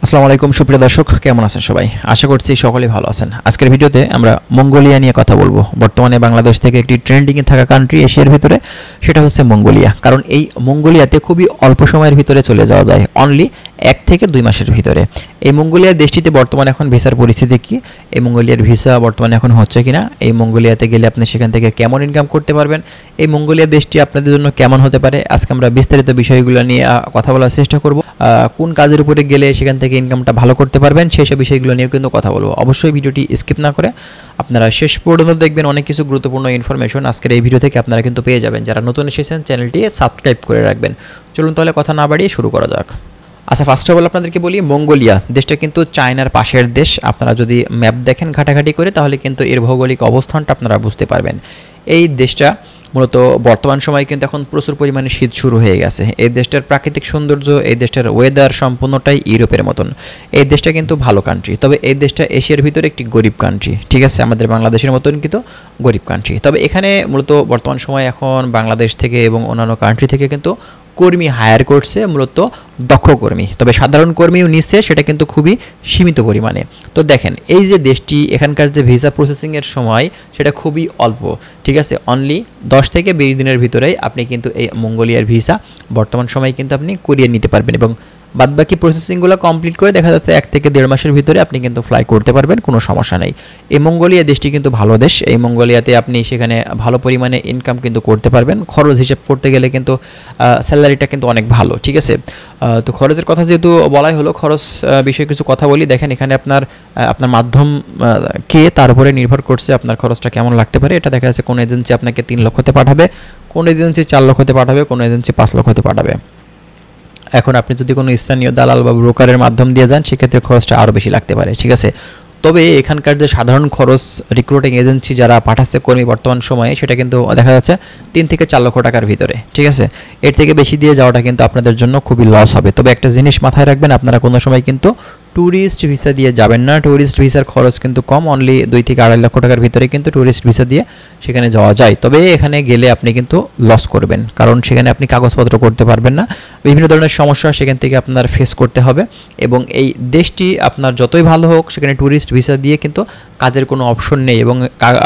আসসালামু আলাইকুম সুপ্রিয় দর্শক, কেমন আছেন সবাই? আশা করছি সকলেই ভালো আছেন। আজকের ভিডিওতে আমরা মঙ্গোলিয়া নিয়ে কথা বলবো। বর্তমানে বাংলাদেশ থেকে একটি ট্রেন্ডিংয়ে থাকা কান্ট্রি এশিয়ার ভিতরে, সেটা হচ্ছে মঙ্গোলিয়া। কারণ এই মঙ্গোলিয়াতে খুবই অল্প সময়ের ভিতরে চলে যাওয়া যায়, অনলি 1 থেকে 2 মাসের ভিতরে। এই মঙ্গোলিয়ার দেশটিতে বর্তমানে এখন ভিসার পরিস্থিতি কি, এই মঙ্গোলিয়ার ভিসা বর্তমানে এখন হচ্ছে কিনা, এই মঙ্গোলিয়াতে গেলে আপনি সেখান থেকে কেমন ইনকাম করতে পারবেন, এই মঙ্গোলিয়া দেশটি আপনাদের জন্য কেমন হতে পারে, আজকে আমরা বিস্তারিত বিষয়গুলো নিয়ে কথা বলার চেষ্টা করব। কোন কাজের উপরে গেলে সেখান থেকে ইনকামটা ভালো করতে পারবেন, সেসব বিষয়গুলো নিয়েও কিন্তু কথা বলবো। অবশ্যই ভিডিওটি স্কিপ না করে আপনারা শেষ পর্যন্ত দেখবেন, অনেক কিছু গুরুত্বপূর্ণ ইনফরমেশন আজকের এই ভিডিও থেকে আপনারা কিন্তু পেয়ে যাবেন। যারা নতুন এসেছেন চ্যানেলটি সাবস্ক্রাইব করে রাখবেন। চলুন তাহলে কথা না বাড়িয়ে শুরু করা যাক। আচ্ছা, ফার্স্ট অফ অল আপনাদেরকে বলি, মঙ্গোলিয়া দেশটা কিন্তু চায়নার পাশের দেশ। আপনারা যদি ম্যাপ দেখেন ঘাটাঘাটি করে, তাহলে কিন্তু এর ভৌগোলিক অবস্থানটা আপনারা বুঝতে পারবেন। এই দেশটা মূলত বর্তমান সময়ে কিন্তু এখন প্রচুর পরিমাণে শীত শুরু হয়ে গেছে। এই দেশটার প্রাকৃতিক সৌন্দর্য, এই দেশটার ওয়েদার সম্পূর্ণটাই ইউরোপের মতন। এই দেশটা কিন্তু ভালো কান্ট্রি, তবে এই দেশটা এশিয়ার ভিতরে একটি গরিব কান্ট্রি, ঠিক আছে, আমাদের বাংলাদেশের মতন কিন্তু গরিব কান্ট্রি। তবে এখানে মূলত বর্তমান সময়ে এখন বাংলাদেশ থেকে এবং অন্যান্য কান্ট্রি থেকে কিন্তু কর্মী হায়ার করছে, মূলত দক্ষ কর্মী। তবে সাধারণ কর্মীও নিচ্ছে, সেটা কিন্তু খুবই সীমিত পরিমাণে। তো দেখেন, এই যে দেশটি, এখানকার যে ভিসা প্রসেসিংয়ের সময় সেটা খুবই অল্প, ঠিক আছে, অনলি 10 থেকে 20 দিনের ভিতরেই আপনি কিন্তু এই মঙ্গোলিয়ার ভিসা বর্তমান সময়ে কিন্তু আপনি করিয়ে নিতে পারবেন, এবং বাদবাকি প্রসেসিংগুলো কমপ্লিট করে দেখা যাচ্ছে 1 থেকে 1.5 মাসের ভিতরে আপনি কিন্তু ফ্লাই করতে পারবেন, কোনো সমস্যা নেই। এই মঙ্গোলিয়া দেশটি কিন্তু ভালো দেশ। এই মঙ্গোলিয়াতে আপনি সেখানে ভালো পরিমাণে ইনকাম কিন্তু করতে পারবেন। খরচ হিসাব করতে গেলে কিন্তু স্যালারিটা কিন্তু অনেক ভালো, ঠিক আছে। তো খরচের কথা যেহেতু বলাই হলো, খরচ বিষয়ে কিছু কথা বলি। দেখেন, এখানে আপনার মাধ্যম কে, তার উপরে নির্ভর করছে আপনার খরচটা কেমন লাগতে পারে। এটা দেখা যাচ্ছে কোন এজেন্সি আপনাকে 3 লক্ষতে পাঠাবে, কোন এজেন্সি 4 লক্ষতে পাঠাবে, কোন এজেন্সি 5 লক্ষতে পাঠাবে। এখন আপনি যদি কোনো স্থানীয় দালাল বা ব্রোকারের মাধ্যম দিয়ে যান, সেক্ষেত্রে খরচটা আরও বেশি লাগতে পারে, ঠিক আছে। তবে এখানকার যে সাধারণ খরচ, রিক্রুটিং এজেন্সি যারা পাঠাচ্ছে কর্মী বর্তমান সময়ে, সেটা কিন্তু দেখা যাচ্ছে 3 থেকে 4 লক্ষ টাকার ভিতরে, ঠিক আছে। এর থেকে বেশি দিয়ে যাওয়াটা কিন্তু আপনাদের জন্য খুবই লস হবে। তবে একটা জিনিস মাথায় রাখবেন, আপনারা কোনো সময় কিন্তু ট্যুরিস্ট ভিসা দিয়ে যাবেন না। ট্যুরিস্ট ভিসার খরচ কিন্তু কম, অনলি 2 থেকে 2.5 লক্ষ টাকার ভিতরে কিন্তু ট্যুরিস্ট ভিসা দিয়ে সেখানে যাওয়া যায়। তবে এখানে গেলে আপনি কিন্তু লস করবেন, কারণ সেখানে আপনি কাগজপত্র করতে পারবেন না, বিভিন্ন ধরনের সমস্যা সেখান থেকে আপনার ফেস করতে হবে। এবং এই দেশটি আপনার যতই ভালো হোক, সেখানে ট্যুরিস্ট ভিসা দিয়ে কিন্তু কাজের কোনো অপশন নেই, এবং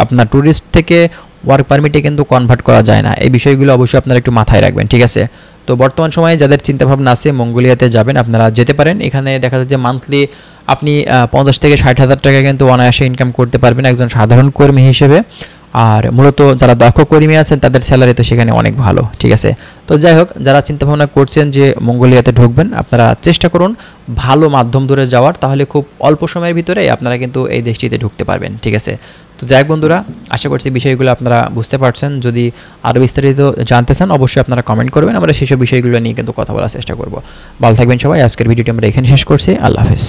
আপনার ট্যুরিস্ট থেকে ওয়ার্ক পারমিটে কিন্তু কনভার্ট করা যায় না। এই বিষয়গুলো অবশ্যই আপনারা একটু মাথায় রাখবেন, ঠিক আছে। তো বর্তমান সময়ে যাদের চিন্তাভাবনা আছে মঙ্গোলিয়াতে যাবেন, আপনারা যেতে পারেন। এখানে দেখা যাচ্ছে মান্থলি আপনি 50 থেকে 60 হাজার টাকা কিন্তু অনায়াসে ইনকাম করতে পারবেন একজন সাধারণ কর্মী হিসেবে। আর মূলত যারা দক্ষ কর্মী আছেন তাদের স্যালারি তো সেখানে অনেক ভালো, ঠিক আছে। তো যাই হোক, যারা চিন্তাভাবনা করছেন যে মঙ্গোলিয়াতে ঢুকবেন, আপনারা চেষ্টা করুন ভালো মাধ্যম ধরে যাওয়ার, তাহলে খুব অল্প সময়ের ভিতরে আপনারা কিন্তু এই দেশটিতে ঢুকতে পারবেন, ঠিক আছে। তো যাই হোক বন্ধুরা, আশা করছি বিষয়গুলো আপনারা বুঝতে পারছেন। যদি আরও বিস্তারিত জানতে চান, অবশ্যই আপনারা কমেন্ট করবেন, আমরা সেসব বিষয়গুলো নিয়ে কিন্তু কথা বলার চেষ্টা করব। ভালো থাকবেন সবাই। আজকের ভিডিওটি আমরা এখানে শেষ করছি। আল্লাহ হাফেজ।